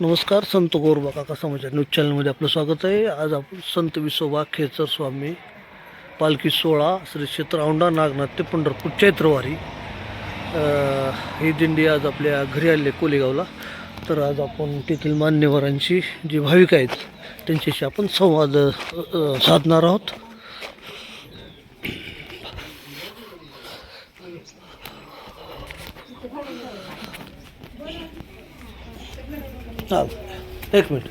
नमस्कार. संत गोरोबा काका समाचार न्यूज चॅनलमध्ये आपलं स्वागत आहे. आज आपण संत विसोबा खेचर स्वामी पालखी सोहळा श्री क्षेत्र औंढा नागनाथ ते पंढरपूर चैत्रवारी ही दिंडी आज आपल्या घरी आले कोलेगावला. तर आज आपण तेथील मान्यवरांची जी भाविक आहेत त्यांच्याशी आपण संवाद साधणार आहोत. एक मिनिट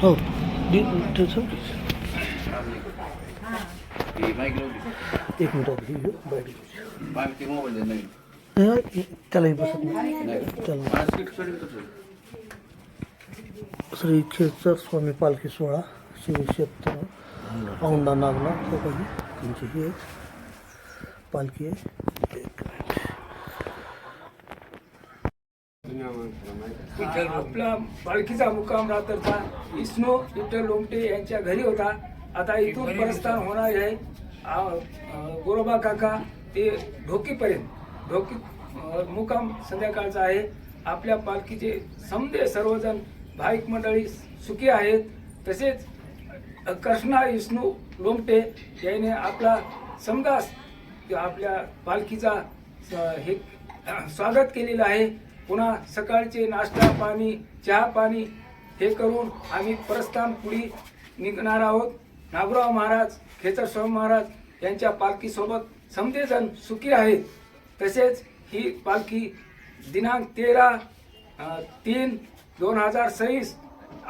हो एक मिनिट त्यालाही बसत नाही. श्री खेचर स्वामी पालखी सोहळा श्री क्षेत्र औंढा नागनाथ त्यांची ही पालखी आहे. आपला पालखीचा मुक्काम रात्रचा विष्णू विठ्ठल लोमटे यांच्या घरी होता. आता इथून प्रस्थान होणार आहे गोरोबा काका ते ढोकीपर्यंत. ढोकी मुक्काम संध्याकाळचा आहे. आपल्या पालखीचे समदे सर्वजण भाविक मंडळी सुखी आहेत. तसेच कृष्णा विष्णू लोमटे याने आपला समदा आपल्या पालखीचा हे स्वागत केलेलं आहे. पुन्हा सकाळचे नाश्ता पाणी चहा पाणी हे करून आम्ही प्रस्थान पुढे निघणार आहोत. नागराव महाराज खेचर स्वामी महाराज यांच्या पालखीसोबत समदेजण सुखी आहेत. तसेच ही पालखी दिनांक 13/3/2026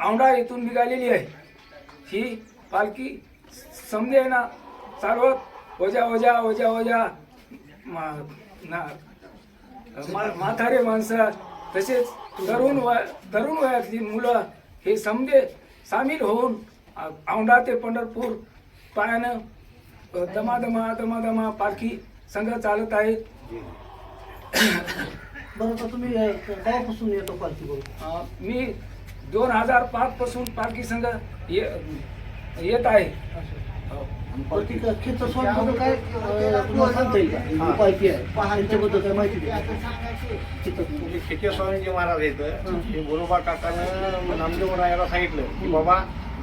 औंढा येथून निघालेली आहे. ही पालखी समदेना चालवत वजा वजा वजा वजा म्हातारे माणसं तसेच तरुण वयातली मुलं हे समदे सामील होऊन औंढा ते पंढरपूर पायानं दमादमा दमादमा पालखी संघ चालत आहेत. बरं, तर तुम्ही केव्हापासून येतो पालखी? मी 2005 पासून पालखी संघ येत आहे. खेचर स्वामी काय तुम्हाला सांगता येईल का? पालखी आहे त्यांच्याबद्दल काय माहिती द्या. खेचर स्वामीजी महाराज आहेत हे गोरोबा काकानं नामदेवरायाला सांगितलं की बाबा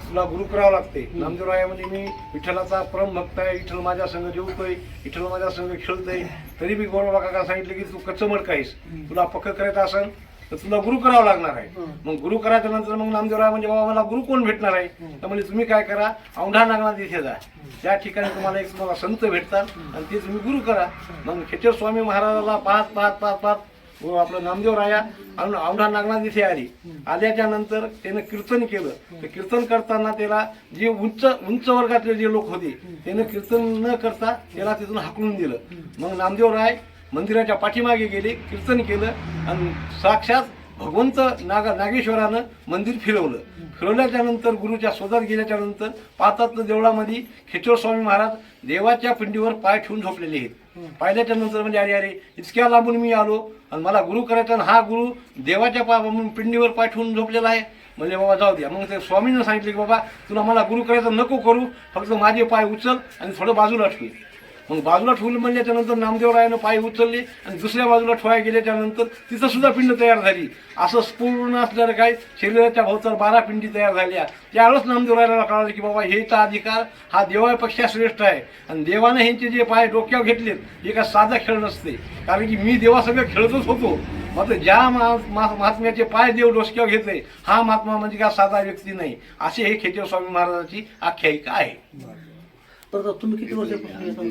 तुला गुरु करावं लागते. नामदेवरायामध्ये मी विठ्ठलाचा परम भक्त आहे. विठ्ठल माझ्या संग जेवतोय, विठ्ठल माझ्या संग खेळतोय. तरी मी गोरोबा काका सांगितलं की तू कच्चं मडक आहेस, तुला पक्क करायचं असेल तर तुला गुरु करावं लागणार आहे. मग गुरु करायच्या नंतर मग नामदेवराय म्हणजे बाबा मला गुरु कोण भेटणार आहे? तर म्हणजे तुम्ही काय करा, औंढा नागनाथ इथे जा. त्या ठिकाणी तुम्हाला एक तुम्हाला संत भेटतात आणि ते तुम्ही गुरु करा. मग खेचर स्वामी महाराजाला पाहत आपलं नामदेवराया आणि औंढा नागनाथ इथे आल्याच्या नंतर त्यानं कीर्तन केलं. तर कीर्तन करताना त्याला जे उंच वर्गातले जे लोक होते त्यानं कीर्तन न करता त्याला तिथून हाकलून दिलं. मग नामदेवराय मंदिराच्या पाठीमागे गेले, कीर्तन केलं आणि साक्षात भगवंत नागेश्वरानं मंदिर फिरवल्याच्या नंतर गुरुच्या शोधात गेल्याच्या नंतर पाहतात तर देवळामध्ये खेचर स्वामी महाराज देवाच्या पिंडीवर पाय ठेवून झोपलेले आहेत. पाहिल्याच्या नंतर म्हणजे अरे इतक्या लांबून मी आलो आणि मला गुरु करायचा आणि हा गुरु देवाच्या पिंडीवर पाय ठेवून झोपलेला आहे. म्हणजे बाबा जाऊ द्या. मग ते स्वामीनं सांगितले की बाबा तुला मला गुरु करायचं नको करू, फक्त माझे पाय उचल आणि थोडं बाजूला ठेव. मग बाजूला ठेवलं म्हणल्याच्या नंतर नामदेवरायानं पाय उचलले आणि दुसऱ्या बाजूला ठेवायला गेल्याच्या नंतर तिथं सुद्धा पिंड तयार झाली. असं पूर्ण असणारं काय शरीराच्या भोवताल 12 पिंडी तयार झाल्या. त्यावेळेस नामदेवरायाला कळालं की बाबा हेचा अधिकार हा देवापेक्षा श्रेष्ठ आहे आणि देवानं ह्यांचे जे पाय डोक्यावर घेतलेत हे का साधा खेळ नसते. कारण की मी देवासगळं खेळतच होतो. मात्र ज्या महात्म्याचे पाय देव डोसक्यावर घेतले हा महात्मा म्हणजे का साधा व्यक्ती नाही. असे हे खेचर स्वामी महाराजांची आख्यायिका आहे. तर तुम्ही किती वर्षापासून येतो?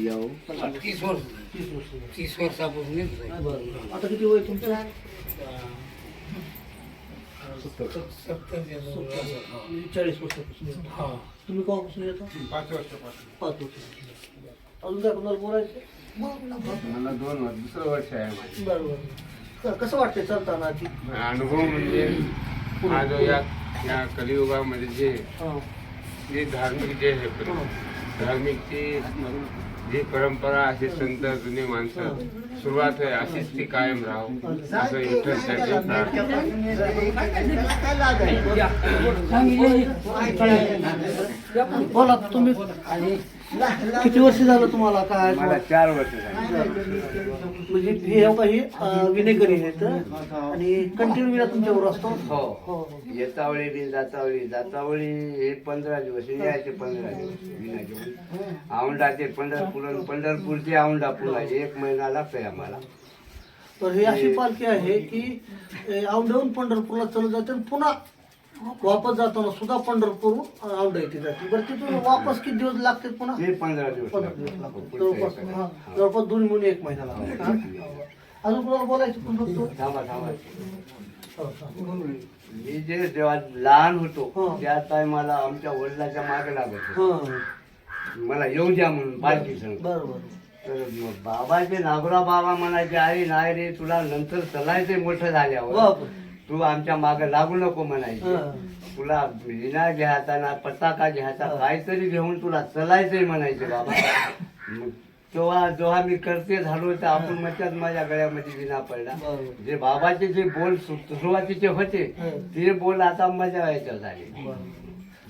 30 वर्षापासून. आता किती वय तुमचं? 40 वर्षापासून. तुम्ही केव्हापासून येतो? 5 वर्षापासून. 5 वर्ष. अजून काय कोणाला बोलायचं? मला 2 वर्ष, दुसरं वर्ष आहे. बरोबर. कसं वाटतंय चालताना? अनुभव म्हणजे आज या कलियुगामध्ये जे धार्मिक जे धार्मिकची जी परंपरा अशी संत जुने माणसं सुरुवात आहे अशीच ती कायम राहावं असं विठ्ठलाची प्रार्थना. बोला तुम्ही. किती वर्ष झालं तुम्हाला? काय मला 4 वर्ष झाली. म्हणजे हे हो का हे विनेकरी आहेत आणि कंटिन्यू विना तुमच्यावर असतो. हो येतावळी बी जातावळी हे 15 दिवस यायचे 15 दिवस विनाचे औंढाचे पंढरपूर आणि पंढरपूरचे औंढा पुन्हा 1 महिना लागतोय आम्हाला. तर हे अशी पालखी आहे की औंढ्याहून पंढरपूरला चालत जाते आणि पुन्हा वापस जाताना सुद्धा पंढरपूर औंढा येते जाते. बरं तिथून वापस किती दिवस लागते पुन्हा? ते 15 दिवस 15 दिवस लागतात. लागतात. जवळपास 2 महिने 1 महिना लागतो. अजून कोणाला बोलायचं पण बघतो. थांबा मी जे जेव्हा लहान होतो त्या टायमाला आमच्या वडिलाच्या मागे लागत होतो. मला येऊ द्या म्हणून पालखी संग. बरोबर. तर बाबाचे नागोराव बाबा म्हणायचे आई नाही रे तुला नंतर चलायचे मोठं झाल्यावर तू आमच्या मागे लागू नको म्हणायचे. तुला विना घ्यायचा ना पताका घ्यायचा काहीतरी घेऊन तुला चलायचंय म्हणायचे बाबा. मग जेव्हा मी करते झालो तर आपण म्हणतात माझ्या गळ्यामध्ये विना पडला. जे बाबाचे जे बोल सुरुवातीचे होते ते बोल आता माझ्या याच्यात झाले.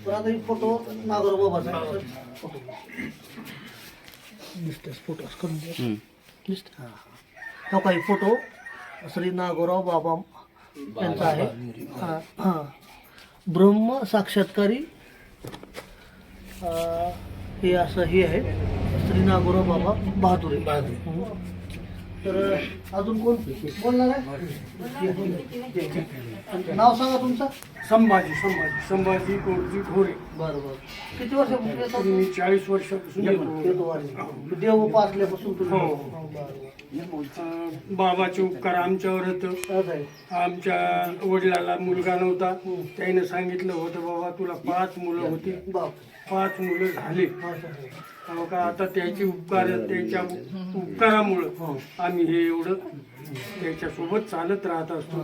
पण आता ही फोटो नागोराव बाबाचा फोटो दिसतेस फोटो करून दिसते. हा काही फोटो श्री नागोराव बाबा त्यांचा आहे. हा ब्रह्म साक्षात्कारी हे असं हे आहे श्री नागोराव बाबा बहादुरे. तर अजून कोण बोलणार आहे? नाव सांगा तुमचं. संभाजी कोरजी घोरे. बरं बरं. किती वर्षापासून येतात? मी 40 वर्षापासून येतो वारीला. देव उपासल्यापासून तुम्ही. बाबाचे उपकार आमच्यावर होतं. असं आहे. आमच्या वडिलाला मुलगा नव्हता. त्याने सांगितलं होतं बाबा तुला 5 मुलं होती. बाप. 5 मुलं झाली. असं आहे. हो का आता त्याची उपकार त्याच्या उपकारामुळं आम्ही हे एवढं त्याच्यासोबत चालत राहत असतो.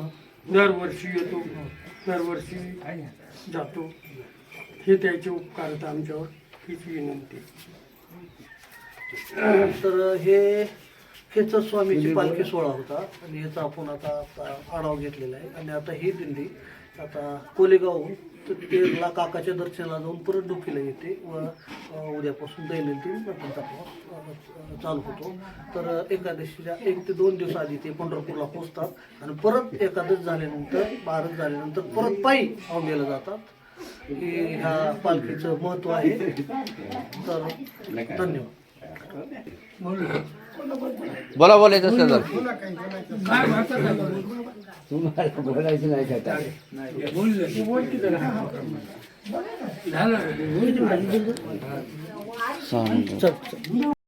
दरवर्षी येतो, दरवर्षी जातो. हे त्याचे उपकार आहेत आमच्यावर. हीच विनंती. तर हे खेचर स्वामीची पालखी सोहळा होता आणि याचा आपण आता आढावा घेतलेला आहे. आणि आता ही दिंडी आता कोलेगावहून तेरला काकाच्या दर्शनाला जाऊन परत डोकीला येते व उद्यापासून दैनंदिन त्यांचा प्रवास चालू होतो. तर एकादशीच्या 1 ते 2 दिवस आधी ते पंढरपूरला पोहोचतात आणि परत एकादश झाल्यानंतर बारस झाल्यानंतर परत पायी औंढ्याला जातात. हे ह्या पालखीचं महत्त्व आहे. तर धन्यवाद. बोला बोलायचं असलं तर तुम्हाला बोलायचं नाही का? चल.